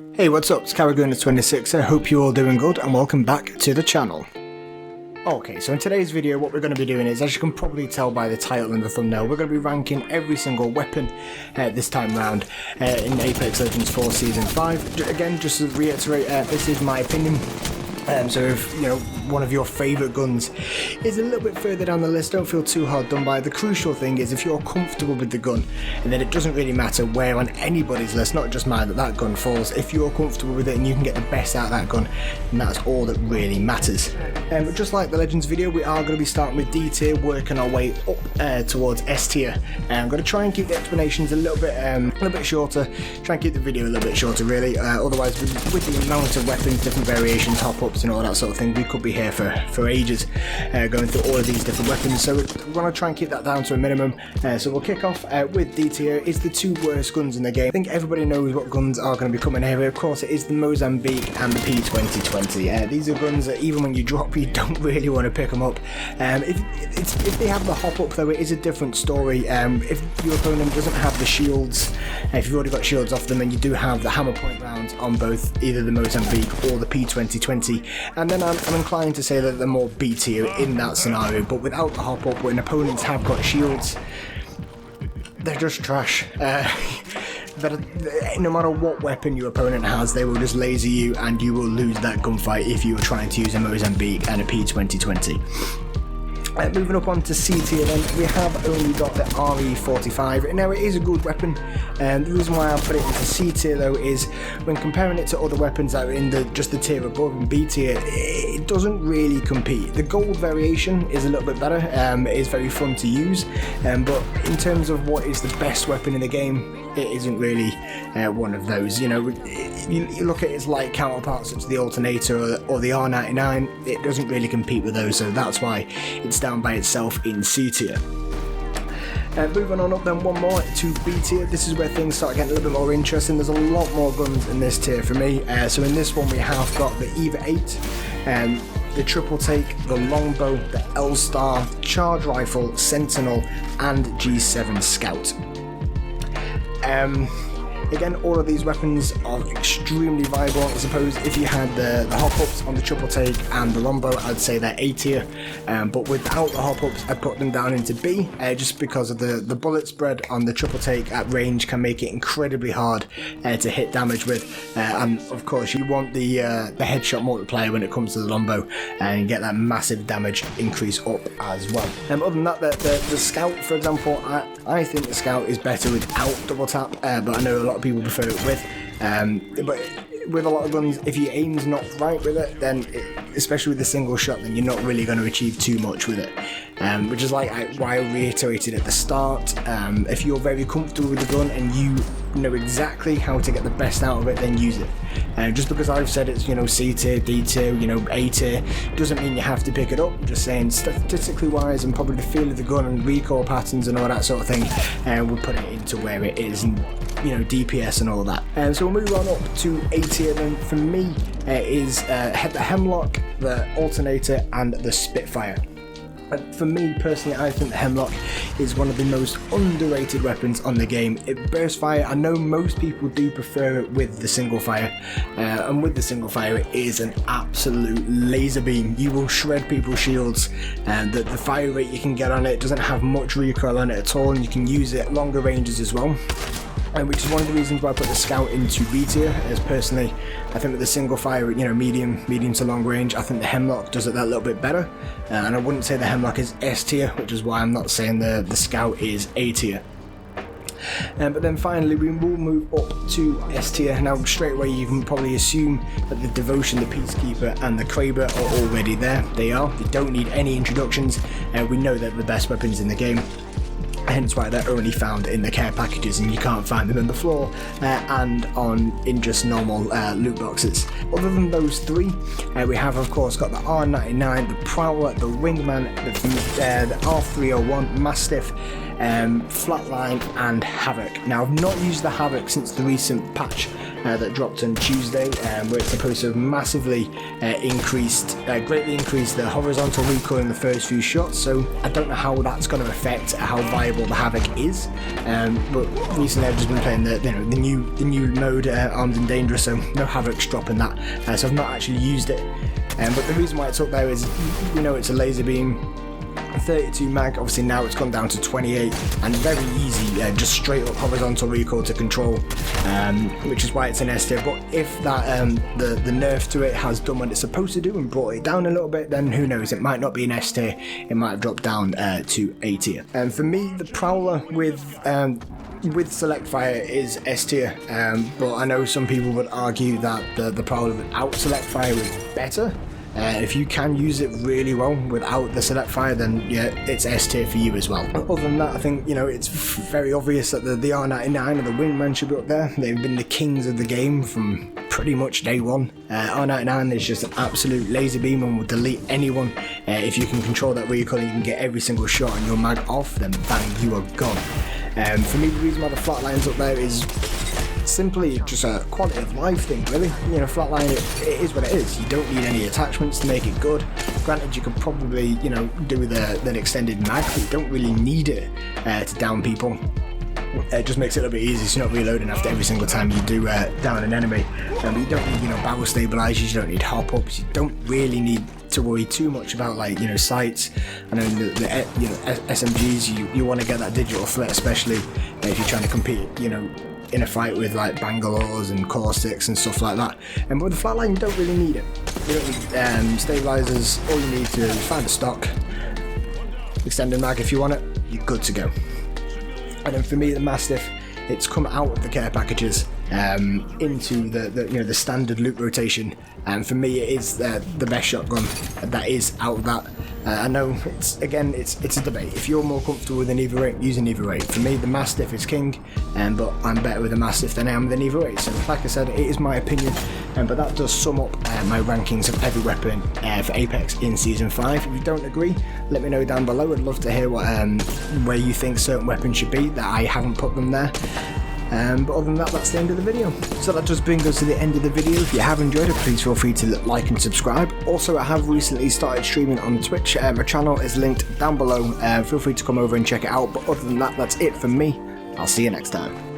Hey, what's up? It's Karaguna26. I hope you're all doing good and welcome back to the channel. Okay, so in today's video what we're going to be doing is, as you can probably tell by the title and the thumbnail, we're going to be ranking every single weapon this time round in Apex Legends 4 Season 5. Again, just to reiterate, this is my opinion. So if, one of your favourite guns is a little bit further down the list, don't feel too hard done by. The crucial thing is if you're comfortable with the gun, and then it doesn't really matter where on anybody's list, not just mine, that gun falls. If you're comfortable with it and you can get the best out of that gun, then that's all that really matters. But just like the Legends video, we are going to be starting with D tier, working our way up towards S tier. I'm going to try and keep the explanations a little bit shorter, try and keep the video a little bit shorter really, otherwise with the amount of weapons, different variations, hop-ups and all that sort of thing, we could be here for ages going through all of these different weapons, so we're going to try and keep that down to a minimum. So we'll kick off with D tier. It's the two worst guns in the game. I think everybody knows what guns are going to be coming here. Of course it is the Mozambique and the P2020. These are guns that even when you drop you don't really want to pick them up. If they have the hop up though, it is a different story. If your opponent doesn't have the shields, if you've already got shields off them, and you do have the hammer point rounds on both either the Mozambique or the P2020, and then I'm inclined to say that they're more B tier in that scenario. But without the hop up, when opponents have got shields, they're just trash. No matter what weapon your opponent has, they will just laser you and you will lose that gunfight if you were trying to use a Mozambique and a P2020. Moving up on to C tier then, we have only got the RE45. Now it is a good weapon, and the reason why I put it into C tier though is when comparing it to other weapons that are in just the tier above in B tier, it doesn't really compete. The gold variation is a little bit better, it is very fun to use, but in terms of what is the best weapon in the game, it isn't really one of those. You look at its light counterparts such as the Alternator or the R99, it doesn't really compete with those, so that's why it's down by itself in C tier. Moving on up then one more to B tier. This is where things start getting a little bit more interesting. There's a lot more guns in this tier for me. So in this one we have got the EVA 8, the Triple Take, the Longbow, the L-Star, Charge Rifle, Sentinel and G7 Scout. Again, all of these weapons are extremely viable. I suppose if you had the hop-ups on the Triple Take and the Longbow, I'd say they're A tier, but without the hop-ups I'd put them down into B, just because of the bullet spread on the Triple Take at range can make it incredibly hard to hit damage with, and of course you want the headshot multiplier when it comes to the Longbow and get that massive damage increase up as well. Other than that, the Scout, for example, I think the Scout is better without double tap, but I know a lot of people prefer it with. But with a lot of guns, if your aim's not right with it, then especially with a single shot, then you're not really going to achieve too much with it. Which is like why I reiterated at the start, if you're very comfortable with the gun and you know exactly how to get the best out of it, then use it. Just because I've said it's C tier, D tier, A tier, doesn't mean you have to pick it up. I'm just saying statistically wise and probably the feel of the gun and recoil patterns and all that sort of thing, we'll put it into where it is, and DPS and all that. So we'll move on up to A tier then. For me is the Hemlock, the Alternator and the Spitfire. For me personally, I think the Hemlock is one of the most underrated weapons on the game. It bursts fire. I know most people do prefer it with the single fire, and with the single fire it is an absolute laser beam. You will shred people's shields, and the fire rate you can get on it doesn't have much recoil on it at all, and you can use it at longer ranges as well. Which is one of the reasons why I put the Scout into B tier, as personally I think with the single fire, medium to long range, I think the Hemlock does it that little bit better, and I wouldn't say the Hemlock is S tier, which is why I'm not saying the Scout is A tier. But then finally we will move up to S tier. Now straight away you can probably assume that the Devotion, the Peacekeeper and the Kraber are already there. They don't need any introductions, we know they're the best weapons in the game. Hence why they're only found in the care packages and you can't find them on the floor and in just normal loot boxes. Other than those three, we have of course got the R99, the Prowler, the Wingman, the R301, Mastiff, Flatline and Havoc. Now I've not used the Havoc since the recent patch that dropped on Tuesday, where it's supposed to have massively greatly increased the horizontal recoil in the first few shots. So I don't know how that's going to affect how viable the Havoc is. But recently I've just been playing the new mode, Armed and Dangerous, so no Havoc's dropping that. So I've not actually used it. But the reason why it's up there is, it's a laser beam. 32 mag, obviously now it's gone down to 28, and very easy, just straight up horizontal recoil to control, which is why it's an S tier. But if that the nerf to it has done what it's supposed to do and brought it down a little bit, then who knows, it might not be an S tier, it might have dropped down to A tier. And for me, the Prowler with Select Fire is S tier, but I know some people would argue that the Prowler without Select Fire is better. If you can use it really well without the Select Fire, then yeah, it's S tier for you as well. Other than that, I think it's very obvious that the R99 and the Wingman should be up there. They've been the kings of the game from pretty much day one. R99 is just an absolute laser beam and will delete anyone. If you can control that recoil, you can get every single shot and your mag off, then bang, you are gone. For me, the reason why the Flatline's up there is simply just a quality of life thing, really. Flatline, it is what it is. You don't need any attachments to make it good. Granted, you could probably, do the extended mag, but you don't really need it to down people. It just makes it a little bit easier, so you're not reloading after every single time you do down an enemy. But you don't need, barrel stabilizers, you don't need hop-ups, you don't really need to worry too much about sights. And then the SMGs, you want to get that digital threat, especially if you're trying to compete, in a fight with Bangalores and Caustics and stuff like that. But with the Flatline, you don't really need it. You don't need stabilizers. All you need to find a stock, extended mag if you want it, you're good to go. And then for me, the Mastiff, it's come out of the care packages into the standard loot rotation, and for me it is the best shotgun that is out of that. I know it's a debate. If you're more comfortable with an Evo 8, use an Evo 8. For me, the Mastiff is king, but I'm better with a Mastiff than I am with an Evo 8. So like I said, it is my opinion, but that does sum up my rankings of every weapon for Apex in Season 5. If you don't agree, let me know down below. I'd love to hear where you think certain weapons should be, that I haven't put them there. But other than that, that's the end of the video. So that just brings us to the end of the video. If you have enjoyed it, please feel free to like and subscribe. Also, I have recently started streaming on Twitch. My channel is linked down below. Feel free to come over and check it out. But other than that, that's it from me. I'll see you next time.